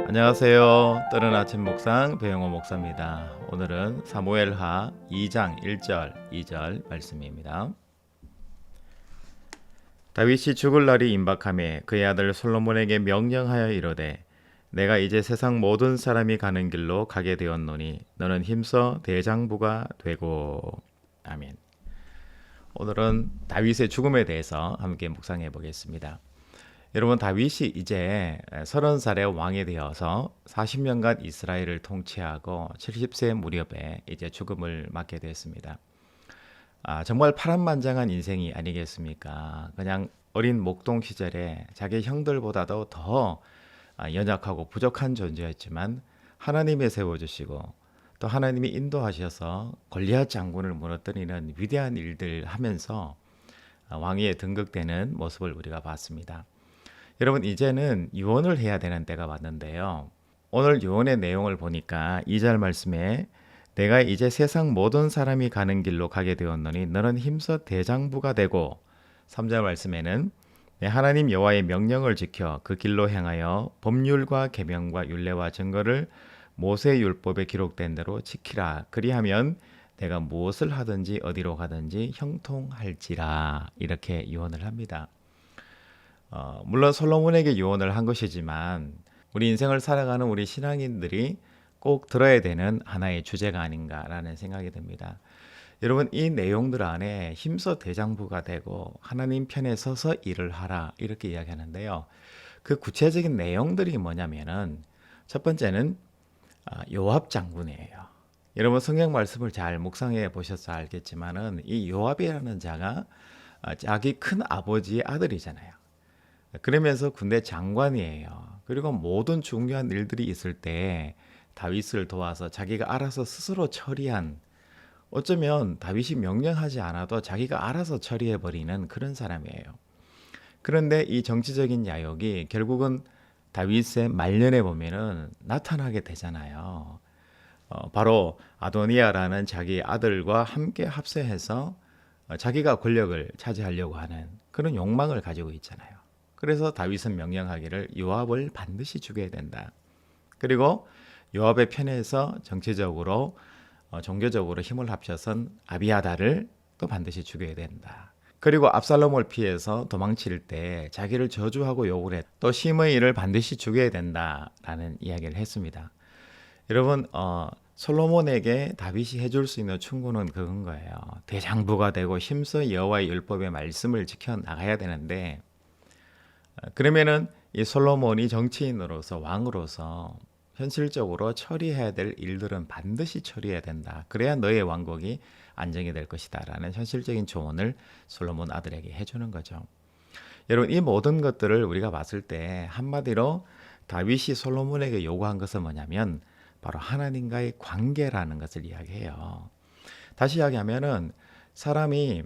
안녕하세요. 뜨는 아침 묵상 배영호 목사입니다. 오늘은 사무엘하 2장 1절 2절 말씀입니다. 다윗이 죽을 날이 임박하매 그의 아들 솔로몬에게 명령하여 이르되 내가 이제 세상 모든 사람이 가는 길로 가게 되었노니 너는 힘써 대장부가 되고. 아멘. 오늘은 다윗의 죽음에 대해서 함께 묵상해 보겠습니다. 여러분, 다윗이 이제 30살의 왕이 되어서 40년간 이스라엘을 통치하고 70세 무렵에 이제 죽음을 맞게 됐습니다. 정말 파란만장한 인생이 아니겠습니까? 그냥 어린 목동 시절에 자기 형들보다도 더 연약하고 부족한 존재였지만 하나님이 세워주시고 또 하나님이 인도하셔서 골리앗 장군을 무너뜨리는 위대한 일들 하면서 왕위에 등극되는 모습을 우리가 봤습니다. 여러분, 이제는 유언을 해야 되는 때가 왔는데요. 오늘 유언의 내용을 보니까 2절 말씀에 내가 이제 세상 모든 사람이 가는 길로 가게 되었노니 너는 힘써 대장부가 되고, 3절 말씀에는 내 하나님 여호와의 명령을 지켜 그 길로 행하여 법률과 계명과 율례와 증거를 모세 율법에 기록된 대로 지키라. 그리하면 내가 무엇을 하든지 어디로 가든지 형통할지라. 이렇게 유언을 합니다. 물론 솔로몬에게 유언을 한 것이지만 우리 인생을 살아가는 우리 신앙인들이 꼭 들어야 되는 하나의 주제가 아닌가라는 생각이 듭니다. 여러분, 이 내용들 안에 힘써 대장부가 되고 하나님 편에 서서 일을 하라 이렇게 이야기하는데요. 그 구체적인 내용들이 뭐냐면은 첫 번째는 요압 장군이에요. 여러분, 성경 말씀을 잘 묵상해 보셔서 알겠지만은 이 요압이라는 자가 자기 큰 아버지의 아들이잖아요. 그러면서 군대 장관이에요. 그리고 모든 중요한 일들이 있을 때 다윗을 도와서 자기가 알아서 스스로 처리한, 어쩌면 다윗이 명령하지 않아도 자기가 알아서 처리해버리는 그런 사람이에요. 그런데 이 정치적인 야욕이 결국은 다윗의 말년에 보면은 나타나게 되잖아요. 바로 아도니아라는 자기 아들과 함께 합세해서 자기가 권력을 차지하려고 하는 그런 욕망을 가지고 있잖아요. 그래서 다윗은 명령하기를 요압을 반드시 죽여야 된다. 그리고 요압의 편에서 정치적으로 종교적으로 힘을 합쳐선 아비아다를 또 반드시 죽여야 된다. 그리고 압살롬을 피해서 도망칠 때 자기를 저주하고 욕을 했. 또 시므이를 반드시 죽여야 된다라는 이야기를 했습니다. 여러분, 솔로몬에게 다윗이 해줄 수 있는 충고는 그건 거예요. 대장부가 되고 힘써 여호와의 율법의 말씀을 지켜 나가야 되는데, 그러면은 이 솔로몬이 정치인으로서 왕으로서 현실적으로 처리해야 될 일들은 반드시 처리해야 된다. 그래야 너의 왕국이 안정이 될 것이다 라는 현실적인 조언을 솔로몬 아들에게 해주는 거죠. 여러분, 이 모든 것들을 우리가 봤을 때 한마디로 다윗이 솔로몬에게 요구한 것은 뭐냐면 바로 하나님과의 관계라는 것을 이야기해요. 다시 이야기하면은 사람이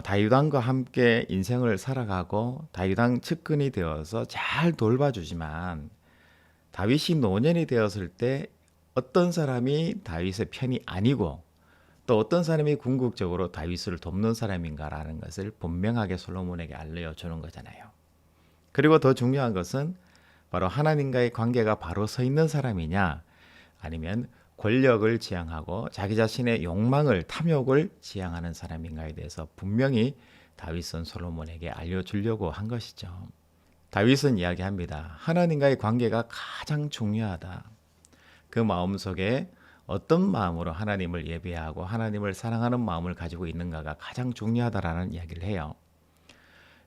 다윗왕과 함께 인생을 살아가고 다윗왕 측근이 되어서 잘 돌봐주지만 다윗이 노년이 되었을 때 어떤 사람이 다윗의 편이 아니고 또 어떤 사람이 궁극적으로 다윗을 돕는 사람인가라는 것을 분명하게 솔로몬에게 알려주는 거잖아요. 그리고 더 중요한 것은 바로 하나님과의 관계가 바로 서 있는 사람이냐 아니면 권력을 지향하고 자기 자신의 욕망을, 탐욕을 지향하는 사람인가에 대해서 분명히 다윗은 솔로몬에게 알려주려고 한 것이죠. 다윗은 이야기합니다. 하나님과의 관계가 가장 중요하다. 그 마음속에 어떤 마음으로 하나님을 예배하고 하나님을 사랑하는 마음을 가지고 있는가가 가장 중요하다라는 이야기를 해요.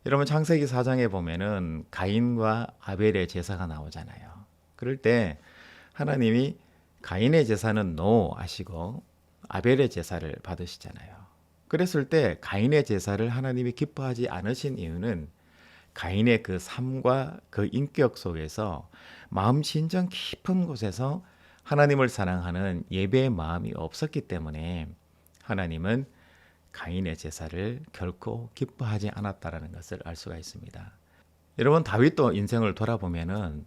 여러분, 창세기 4장에 보면은 가인과 아벨의 제사가 나오잖아요. 그럴 때 하나님이 가인의 제사는 노 하시고 아벨의 제사를 받으시잖아요. 그랬을 때 가인의 제사를 하나님이 기뻐하지 않으신 이유는 가인의 그 삶과 그 인격 속에서 마음 진정 깊은 곳에서 하나님을 사랑하는 예배의 마음이 없었기 때문에 하나님은 가인의 제사를 결코 기뻐하지 않았다라는 것을 알 수가 있습니다. 여러분, 다윗도 인생을 돌아보면은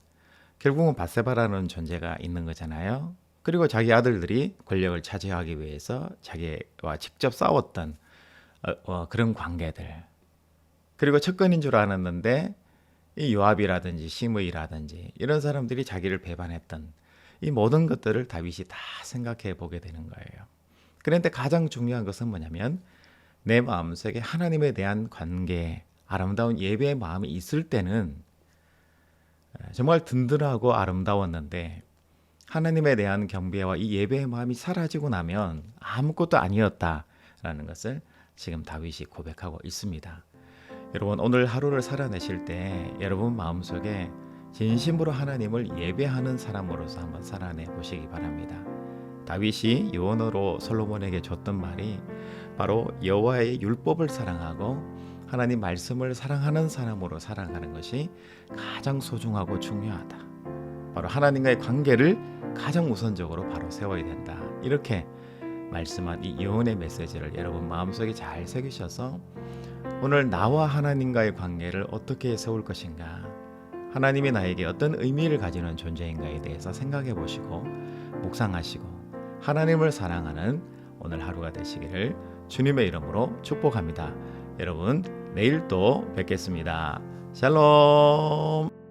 결국은 밧세바라는 존재가 있는 거잖아요. 그리고 자기 아들들이 권력을 차지하기 위해서 자기와 직접 싸웠던 그런 관계들. 그리고 측근인 줄 알았는데 이 요압이라든지 시므이라든지 이런 사람들이 자기를 배반했던 이 모든 것들을 다윗이 다 생각해 보게 되는 거예요. 그런데 가장 중요한 것은 뭐냐면 내 마음속에 하나님에 대한 관계, 아름다운 예배의 마음이 있을 때는 정말 든든하고 아름다웠는데 하나님에 대한 경배와 이 예배의 마음이 사라지고 나면 아무것도 아니었다라는 것을 지금 다윗이 고백하고 있습니다. 여러분 오늘 하루를 살아내실 때 여러분 마음속에 진심으로 하나님을 예배하는 사람으로서 한번 살아내 보시기 바랍니다. 다윗이 유언으로 솔로몬에게 줬던 말이 바로 여호와의 율법을 사랑하고 하나님 말씀을 사랑하는 사람으로 살아가는 것이 가장 소중하고 중요하다. 바로 하나님과의 관계를 가장 우선적으로 바로 세워야 된다. 이렇게 말씀한 이 유언의 메시지를 여러분 마음속에 잘 새기셔서 오늘 나와 하나님과의 관계를 어떻게 세울 것인가, 하나님이 나에게 어떤 의미를 가지는 존재인가에 대해서 생각해 보시고 묵상하시고 하나님을 사랑하는 오늘 하루가 되시기를 주님의 이름으로 축복합니다. 여러분 내일 또 뵙겠습니다. 샬롬.